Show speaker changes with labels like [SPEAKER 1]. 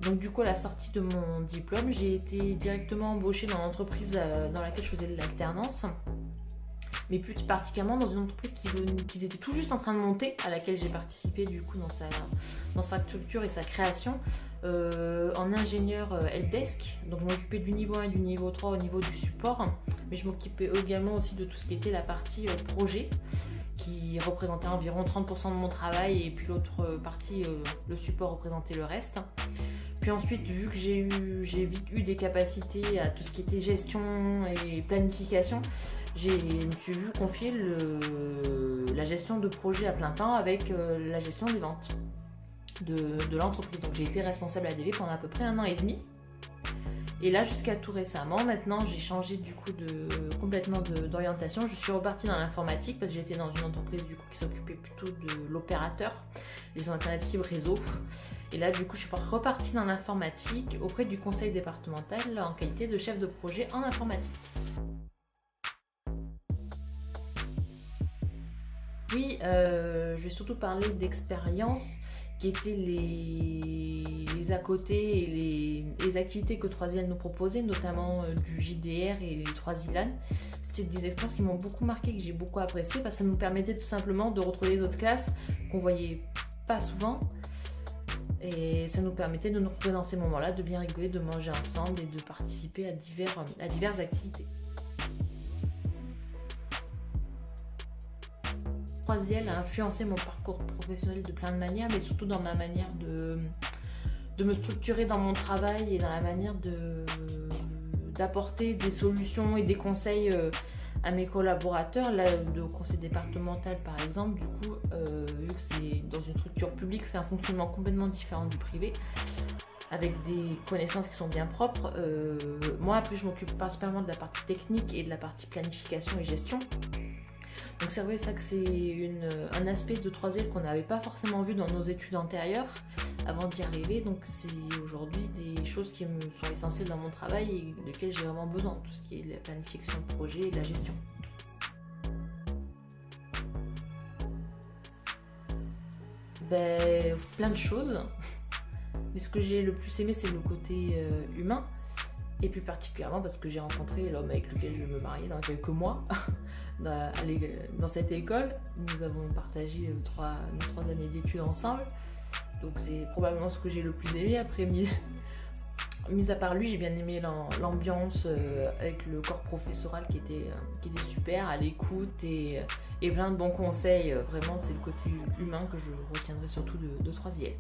[SPEAKER 1] Donc du coup, à la sortie de mon diplôme, j'ai été directement embauchée dans l'entreprise dans laquelle je faisais de l'alternance, mais plus particulièrement dans une entreprise qui était tout juste en train de monter, à laquelle j'ai participé du coup dans sa structure et sa création, en ingénieur helpdesk. Donc je m'occupais du niveau 1 et du niveau 3 au niveau du support, mais je m'occupais également aussi de tout ce qui était la partie projet, qui représentait environ 30% de mon travail, et puis l'autre partie, le support, représentait le reste. Puis ensuite, vu que j'ai vite eu des capacités à tout ce qui était gestion et planification, je me suis vu confier la gestion de projet à plein temps avec la gestion des ventes de l'entreprise. Donc j'ai été responsable ADV pendant à peu près 1 an et demi. Et là, jusqu'à tout récemment, maintenant j'ai changé du coup complètement d'orientation. Je suis repartie dans l'informatique parce que j'étais dans une entreprise du coup qui s'occupait plutôt de l'opérateur, les alternatives réseau. Et là, du coup, je suis repartie dans l'informatique auprès du conseil départemental en qualité de chef de projet en informatique. Oui, je vais surtout parler d'expérience qui étaient les à côté et les activités que 3IL nous proposait, notamment du JDR et les 3ILAN. C'était des expériences qui m'ont beaucoup marqué, que j'ai beaucoup apprécié, parce que ça nous permettait tout simplement de retrouver d'autres classes qu'on voyait pas souvent. Et ça nous permettait de nous retrouver dans ces moments-là, de bien rigoler, de manger ensemble et de participer à diverses activités. 3IL a influencé mon parcours professionnel de plein de manières, mais surtout dans ma manière de me structurer dans mon travail et dans la manière d'apporter des solutions et des conseils à mes collaborateurs. Là, le conseil départemental par exemple, du coup, vu que c'est dans une structure publique, c'est un fonctionnement complètement différent du privé, avec des connaissances qui sont bien propres. Moi, après, je m'occupe principalement de la partie technique et de la partie planification et gestion. Donc c'est vrai ça que c'est un aspect de 3IL qu'on n'avait pas forcément vu dans nos études antérieures avant d'y arriver. Donc c'est aujourd'hui des choses qui me sont essentielles dans mon travail et desquelles j'ai vraiment besoin, tout ce qui est la planification de projet et de la gestion. Plein de choses, mais ce que j'ai le plus aimé, c'est le côté humain, et plus particulièrement parce que j'ai rencontré l'homme avec lequel je vais me marier dans quelques mois. Dans cette école, nous avons partagé nos 3 années d'études ensemble, donc c'est probablement ce que j'ai le plus aimé. Après, mis à part lui, j'ai bien aimé l'ambiance avec le corps professoral qui était super, à l'écoute et plein de bons conseils. Vraiment, c'est le côté humain que je retiendrai surtout de 3IL.